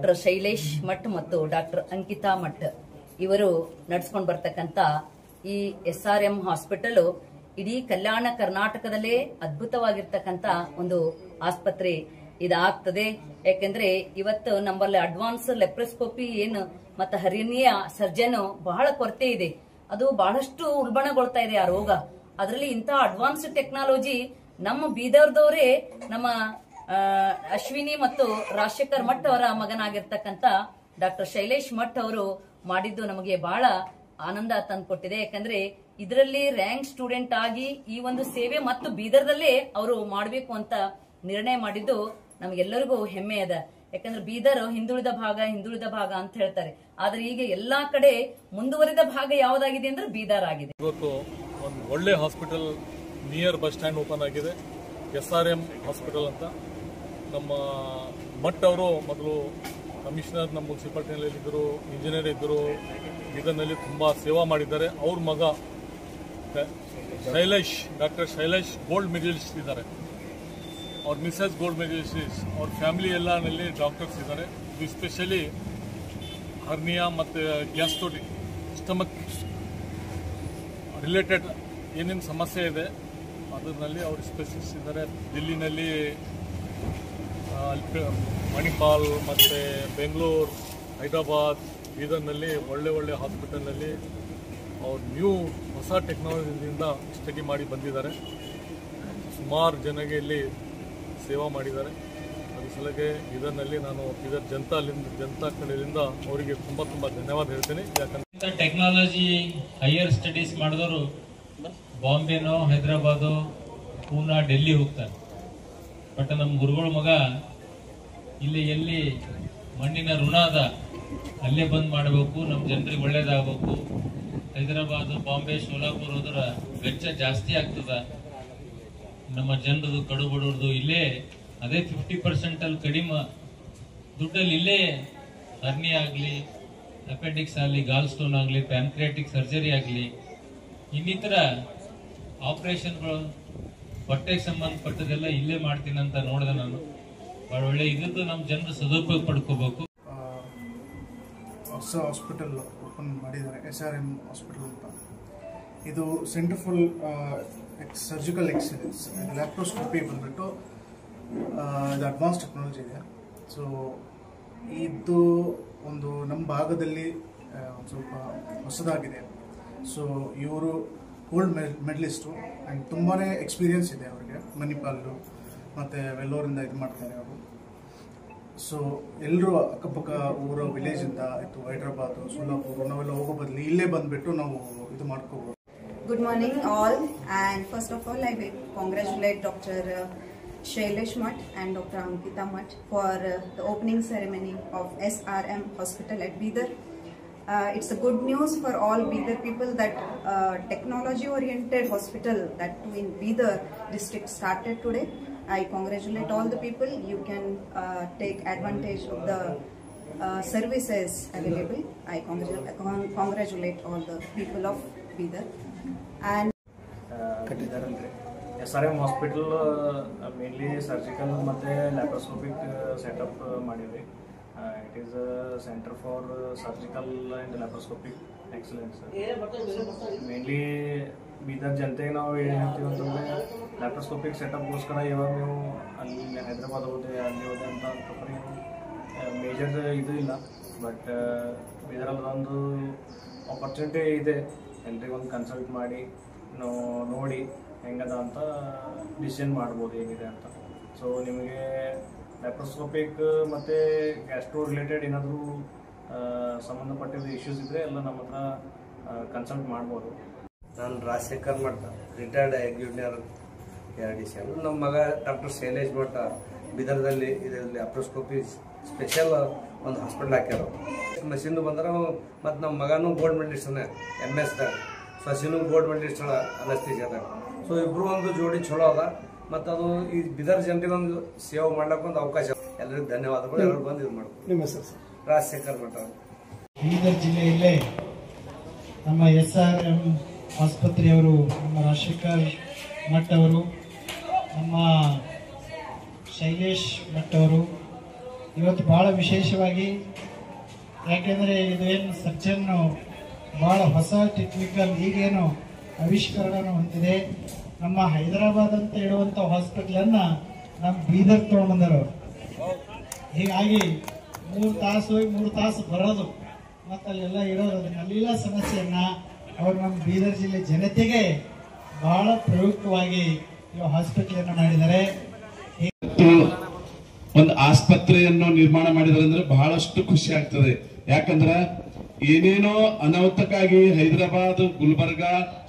Doctor Shailesh Math ಮತ್ತು doctor Ankita Math ಇವರು ನಡೆಸ್ಕೊಂಡು ಬರ್ತಕ್ಕಂತ ಈ SRM ಹಾಸ್ಪಿಟಲ್ ಇಡೀ ಕಲ್ಯಾಣ ಕರ್ನಾಟಕದಲ್ಲೇ ಅದ್ಭುತವಾಗಿರ್ತಕ್ಕಂತ ಒಂದು ಆಸ್ಪತ್ರೆ ಇದಾಗ್ತದೆ. ಯಾಕೆಂದ್ರೆ ಇವತ್ತು ನಮ್ಮಲ್ಲಿ ಅಡ್ವಾನ್ಸ್ ಲೆಪ್ರೋಸ್ಕೋಪಿ ಏನು ಮತ್ತೆ ಹರ್ನಿಯಾ ಸರ್ಜನ್ ಬಹಳ ಕೊರತೆ ಇದೆ. ಅದು ಬಹಳಷ್ಟು ಉಲ್ಬಣಗೊಳ್ತಾ ಇದೆ ಆ ರೋಗ. ಅದರಲ್ಲಿ ಇಂಥ ಅಡ್ವಾನ್ಸ್ ಟೆಕ್ನಾಲಜಿ ನಮ್ಮ ಬೀದರ್ದವರೇ ನಮ್ಮ ಅಶ್ವಿನಿ ಮತ್ತು ರಾಜಶೇಖರ್ ಮಠ್ ಅವರ ಮಗನಾಗಿರ್ತಕ್ಕಂತ ಡಾಕ್ಟರ್ ಶೈಲೇಶ್ ಮಠ್ ಅವರು ಮಾಡಿದ್ದು ನಮಗೆ ಬಹಳ ಆನಂದ ತಂದುಕೊಟ್ಟಿದೆ. ಯಾಕಂದ್ರೆ ಇದರಲ್ಲಿ ರ್ಯಾಂಕ್ ಸ್ಟೂಡೆಂಟ್ ಆಗಿ ಈ ಒಂದು ಸೇವೆ ಮತ್ತು ಬೀದರ್ದಲ್ಲೇ ಅವರು ಮಾಡಬೇಕು ಅಂತ ನಿರ್ಣಯ ಮಾಡಿದ್ದು ನಮಗೆಲ್ಲರಿಗೂ ಹೆಮ್ಮೆ ಅದ. ಯಾಕಂದ್ರೆ ಬೀದರ್ ಹಿಂದುಳಿದ ಭಾಗ ಅಂತ ಹೇಳ್ತಾರೆ. ಆದ್ರೆ ಈಗ ಎಲ್ಲಾ ಕಡೆ ಮುಂದುವರಿದ ಭಾಗ ಯಾವ್ದಾಗಿದೆ ಅಂದ್ರೆ ಬೀದರ್ ಆಗಿದೆ. ಇವತ್ತು ಒಂದು ಒಳ್ಳೆ hospital near bus stand open ಆಗಿದೆ, SRM ಹಾಸ್ಪಿಟಲ್ ಅಂತ. ನಮ್ಮ ಮಠ್ ಅವರು ಮೊದಲು ಕಮಿಷನರ್ ನಮ್ಮ ಮುನ್ಸಿಪಾಲಿಟಿನಲ್ಲಿ ಇದ್ದರು, ಇಂಜಿನಿಯರ್ ಇದ್ದರು, ಬೀದರ್ನಲ್ಲಿ ತುಂಬಾ ಸೇವಾ ಮಾಡಿದ್ದಾರೆ. ಅವ್ರ ಮಗ Shailesh, doctor Shailesh gold medalist ಇದ್ದಾರೆ, ಅವ್ರ ಮಿಸಸ್ ಗೋಲ್ಡ್ ಮೆಡಲಿಸ್ಟ್, ಅವ್ರ ಫ್ಯಾಮಿಲಿ ಎಲ್ಲನಲ್ಲಿ ಡಾಕ್ಟರ್ಸ್ ಇದ್ದಾರೆ. ಎಸ್ಪೆಷಲಿ ಹರ್ನಿಯಾ ಮತ್ತು ಗ್ಯಾಸ್ಟ್ರೋಟಿಕ್ ಸ್ಟಮಕ್ ರಿಲೇಟೆಡ್ ಏನೇನು ಸಮಸ್ಯೆ ಇದೆ ಅದರಲ್ಲಿ ಅವರು ಸ್ಪೆಷಲಿಸ್ಟ್ ಇದ್ದಾರೆ. ದಿಲ್ಲಿನಲ್ಲಿ, ಮಣಿಪಾಲ್ ಮತ್ತು ಬೆಂಗಳೂರು, ಹೈದರಾಬಾದ್, ಬೀದರ್ನಲ್ಲಿ ಒಳ್ಳೆ ಹಾಸ್ಪಿಟಲ್ನಲ್ಲಿ ಅವ್ರು ಹೊಸ ಟೆಕ್ನಾಲಜಿಯಿಂದ ಸ್ಟಡಿ ಮಾಡಿ ಬಂದಿದ್ದಾರೆ. ಸುಮಾರು ಜನಗೆ ಇಲ್ಲಿ ಸೇವಾ ಮಾಡಿದ್ದಾರೆ. ಅದ್ರ ಸಲುವಾಗಿ ಬೀದರ್ನಲ್ಲಿ ನಾನು ಬೀದರ್ ಜನತಾ ಕಡೆಯಿಂದ ಅವರಿಗೆ ತುಂಬ ಧನ್ಯವಾದ ಹೇಳ್ತೀನಿ. ಯಾಕಂದ್ರೆ ಟೆಕ್ನಾಲಜಿ ಹೈಯರ್ ಸ್ಟಡೀಸ್ ಮಾಡಿದವರು ಬಾಂಬೆನೋ, ಹೈದರಾಬಾದು, ಪೂನಾ, ಡೆಲ್ಲಿ ಹೋಗ್ತಾರೆ. ಬಟ್ ನಮ್ಮ ಗುರುಗಳ ಮಗ ಇಲ್ಲಿ ಎಲ್ಲಿ ಮಣ್ಣಿನ ಋಣ ಅದ ಅಲ್ಲೇ ಬಂದ್ ಮಾಡಬೇಕು, ನಮ್ಮ ಜನರಿಗೆ ಒಳ್ಳೇದಾಗಬೇಕು. ಹೈದರಾಬಾದ್, ಬಾಂಬೆ, ಸೋಲಾಪುರ ಹೋದ್ರ ವೆಚ್ಚ ಜಾಸ್ತಿ ಆಗ್ತದ. ನಮ್ಮ ಜನರದು ಕಡು ಬಡವ್ರದು ಇಲ್ಲೇ ಅದೇ 50% ಅಲ್ಲಿ ಕಡಿಮೆ ದುಡ್ಡಲ್ಲಿ ಇಲ್ಲೇ ಹರ್ನಿ ಆಗಲಿ, ಅಪೆಂಡಿಕ್ಸ್ ಆಗಲಿ, ಗಾಲ್ ಸ್ಟೋನ್ ಆಗಲಿ, ಪ್ಯಾನ್ಕ್ರಿಯಾಟಿಕ್ ಸರ್ಜರಿ ಆಗಲಿ, ಇನ್ನಿತರ ಆಪರೇಷನ್ಗಳು ಹೊಟ್ಟೆಗೆ ಸಂಬಂಧಪಟ್ಟದೆಲ್ಲ ಇಲ್ಲೇ ಮಾಡ್ತೀನಿ ಅಂತ ನೋಡಿದೆ ನಾನು. ಬಹಳ ಒಳ್ಳೆ ಇದ್ದು ನಮ್ಮ ಜನರು ಸದುಪಯೋಗ ಪಡ್ಕೋಬೇಕು. ಹೊಸ ಹಾಸ್ಪಿಟಲ್ ಓಪನ್ ಮಾಡಿದ್ದಾರೆ, SRM ಹಾಸ್ಪಿಟಲ್ ಅಂತ. ಇದು ಸೆಂಟರ್ ಫಾರ್ ಸರ್ಜಿಕಲ್ ಎಕ್ಸಲೆನ್ಸ್. ಇದು ಲ್ಯಾಪ್ರೋಸ್ಕೋಪಿ ಬಂದ್ಬಿಟ್ಟು ಇದು ಅಡ್ವಾನ್ಸ್ ಟೆಕ್ನಾಲಜಿ ಇದೆ. ಸೊ ಇದು ಒಂದು ನಮ್ಮ ಭಾಗದಲ್ಲಿ ಒಂದು ಸ್ವಲ್ಪ ಹೊಸದಾಗಿದೆ. ಸೊ ಇವರು ಗೋಲ್ಡ್ ಮೆಡಲಿಸ್ಟು ಆ್ಯಂಡ್ ತುಂಬಾ ಎಕ್ಸ್ಪೀರಿಯನ್ಸ್ ಇದೆ ಅವರಿಗೆ. ಮಣಿಪಾಲು ಮತ್ತು ವೆಲ್ಲೋರಿಂದ ಇದು ಮಾಡ್ತಾರೆ ಅವರು. ಸೊ ಎಲ್ಲರೂ ಅಕ್ಕಪಕ್ಕ ಊರ ವಿಲೇಜಿಂದ ಆಯಿತು, ಹೈದರಾಬಾದ್, ಸೋಲಾಪುರ ನಾವೆಲ್ಲ ಹೋಗೋ ಬದಲು ಇಲ್ಲೇ ಬಂದುಬಿಟ್ಟು ನಾವು ಇದು ಮಾಡ್ಕೋಬೋದು. Good morning all, and first of all I will congratulate Dr. Shailesh Math and Dr. Ankita Math for the opening ceremony of SRM Hospital at Bidar. It's a good news for all Bidar people that technology oriented hospital, that too in Bidar district, started today. I congratulate all the people. You can take advantage of the services available. I congratulate all the people of Bidar. And SRM hospital mainly surgical ಮತ್ತು laparoscopic setup ಮಾಡಿದ್ವಿ. It is centre for surgical and laparoscopic excellence. Mainly Bidar ಜನತೆಗೆ ನಾವು ಏನು ಹೇಳ್ತೀವಿ ಅಂತಂದರೆ, laparoscopic ಸೆಟಪ್ಗೋಸ್ಕರ ಇವಾಗ ನೀವು ಅಲ್ಲಿ ಹೈದರಾಬಾದ್ ಹೋದೆ, ಅಲ್ಲಿ ಹೋದೆ ಅಂತ ಮೇಜರ್ ಇದು ಇಲ್ಲ. ಬಟ್ ಬೀದರಲ್ಲಿ ಒಂದು ಆಪರ್ಚುನಿಟಿ ಇದೆ. ಎಲ್ರಿಗೊಂದು ಕನ್ಸಲ್ಟ್ ಮಾಡಿ ನಾವು ನೋಡಿ ಹೆಂಗದ ಅಂತ ಡಿಸಿಷನ್ ಮಾಡ್ಬೋದು ಏನಿದೆ ಅಂತ. ಸೊ ನಿಮಗೆ ಲ್ಯಾಪ್ರೋಸ್ಕೋಪಿಕ್ ಮತ್ತು ಗ್ಯಾಸ್ಟ್ರೋ ರಿಲೇಟೆಡ್ ಏನಾದರೂ ಸಂಬಂಧಪಟ್ಟಿದ ಇಶ್ಯೂಸ್ ಇದ್ದರೆ ಎಲ್ಲ ನಮ್ಮ ಹತ್ರ ಕನ್ಸಲ್ಟ್ ಮಾಡ್ಬೋದು. ನಾನು ರಾಜಶೇಖರ್ ಮಠ, ರಿಟೈರ್ಡ್ ಎಕ್ಸಿಕ್ಯೂಟಿವ್ ARDC. ನಮ್ಮ ಮಗ ಡಾಕ್ಟರ್ ಶೈಲೇಶ್ ಮಠ ಬೀದರ್ದಲ್ಲಿ ಇದರಲ್ಲಿ ಲ್ಯಾಪ್ರೋಸ್ಕೋಪಿ ಸ್ಪೆಷಲ್ ಒಂದು ಹಾಸ್ಪಿಟಲ್ ಹಾಕ್ಯಾರ. ಮಷೀನ್ ಬಂದ್ರೆ ಮತ್ತು ನಮ್ಮ ಮಗನೂ ಗೋಲ್ಡ್ ಮೆಡಲಿಸ್ಟ್ನ MS ಸಸಿನೂ ಗೋಲ್ಡ್ ಮೆಡಲಿಸ್ಟ್ ಅನಸ್ತೀಸಿಯಾದಾಗ. ಸೊ ಇಬ್ಬರು ಒಂದು ಜೋಡಿ ಚಲೋ ಅದ. ಮತ್ತು ಅದು ಈ ಬೀದರ್ ಜನರಿಗೆ ಒಂದು ಸೇವೆ ಮಾಡ್ಲಿಕ್ಕೆ ಒಂದು ಅವಕಾಶ. ಎಲ್ಲರಿಗೂ ಧನ್ಯವಾದಗಳು. ಎಲ್ಲರೂ ಬಂದು ಇದು ಮಾಡ್ಬೋದು. ನಿಮ್ಮ ಹೆಸರು ಸರ್? ರಾಜಶೇಖರ್ ಮಠ. ಬೀದರ್ ಜಿಲ್ಲೆಯಲ್ಲೇ ನಮ್ಮ SRM ಆಸ್ಪತ್ರೆಯವರು, ನಮ್ಮ ರಾಜಶೇಖರ್ ಮಠ್ ಅವರು, ನಮ್ಮ ಶೈಲೇಶ್ ಮಠ್ ಅವರು ಇವತ್ತು ಬಹಳ ವಿಶೇಷವಾಗಿ, ಯಾಕೆಂದರೆ ಇದೇನು ಸರ್ಜನ್ನು ಬಹಳ ಹೊಸ ಟೆಕ್ನಿಕಲ್ ಈಗೇನು ಆವಿಷ್ಕರಣ ಹೊಂದಿದೆ. ನಮ್ಮ ಹೈದರಾಬಾದ್ ಅಂತ ಹೇಳುವಂಥ ಹಾಸ್ಪಿಟಲನ್ನು ನಮ್ಮ ಬೀದರ್ ತೊಗೊಂಡ್ಬಂದರು. ಹೀಗಾಗಿ 3 ತಾಸು ಹೋಗಿ 3 ತಾಸು ಬರೋದು ಮತ್ತು ಅಲ್ಲೆಲ್ಲ ಇರೋದು, ಅದನ್ನೆಲ್ಲ ಸಮಸ್ಯೆಯನ್ನು ಅವರು ನಮ್ಮ ಬೀದರ್ ಜಿಲ್ಲೆ ಜನತೆಗೆ ಬಹಳ ಪ್ರಯುಕ್ತವಾಗಿ ಈ ಹಾಸ್ಪಿಟಲನ್ನು ಮಾಡಿದ್ದಾರೆ. ಒಂದು ಆಸ್ಪತ್ರೆಯನ್ನು ನಿರ್ಮಾಣ ಮಾಡಿದ್ದಾರೆ ಅಂದ್ರೆ ಬಹಳಷ್ಟು ಖುಷಿ ಆಗ್ತದೆ. ಯಾಕಂದ್ರೆ ಏನೇನೋ ಅನಾಹುತಕ್ಕಾಗಿ ಹೈದರಾಬಾದ್, ಗುಲ್ಬರ್ಗ,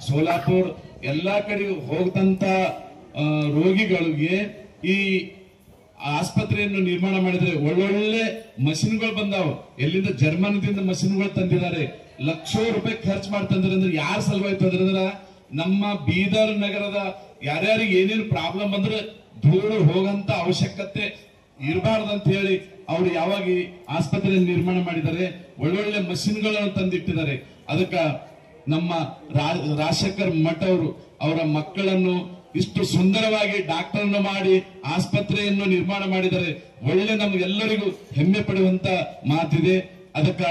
ಸೋಲಾಪುರ್ ಎಲ್ಲಾ ಕಡೆ ಹೋಗದಂತ ರೋಗಿಗಳಿಗೆ ಈ ಆಸ್ಪತ್ರೆಯನ್ನು ನಿರ್ಮಾಣ ಮಾಡಿದ್ರೆ ಒಳ್ಳೊಳ್ಳೆ ಮಷಿನ್ಗಳು ಬಂದಾವ. ಎಲ್ಲಿಂದ ಜರ್ಮನಿದಿಂದ ಮಷಿನ್ಗಳು ತಂದಿದ್ದಾರೆ. ಲಕ್ಷೋ ರೂಪಾಯಿ ಖರ್ಚು ಮಾಡ್ತಂದ್ರೆ ಅಂದ್ರೆ ಯಾರ ಸಲುವಾಗಿ ತಂದ್ರೆ ನಮ್ಮ ಬೀದರ್ ನಗರದ ಯಾರ್ಯಾರಿಗೆ ಏನೇನು ಪ್ರಾಬ್ಲಮ್ ಬಂದ್ರೆ ಧೂಳು ಹೋಗಂತ ಅವಶ್ಯಕತೆ ಇರಬಾರ್ದಂತ ಹೇಳಿ ಅವರು ಯಾವಾಗ ಆಸ್ಪತ್ರೆ ನಿರ್ಮಾಣ ಮಾಡಿದ್ದಾರೆ, ಒಳ್ಳೊಳ್ಳೆ ಮಷಿನ್ಗಳನ್ನು ತಂದಿಟ್ಟಿದ್ದಾರೆ. ಅದಕ್ಕ ನಮ್ಮ ರಾಜಶೇಖರ್ ಮಠ್ ಅವರು ಅವರ ಮಕ್ಕಳನ್ನು ಇಷ್ಟು ಸುಂದರವಾಗಿ ಡಾಕ್ಟರ್ನ ಮಾಡಿ ಆಸ್ಪತ್ರೆಯನ್ನು ನಿರ್ಮಾಣ ಮಾಡಿದರೆ ಒಳ್ಳೆ ನಮಗೆಲ್ಲರಿಗೂ ಹೆಮ್ಮೆ ಪಡುವಂತ ಮಾತಿದೆ. ಅದಕ್ಕ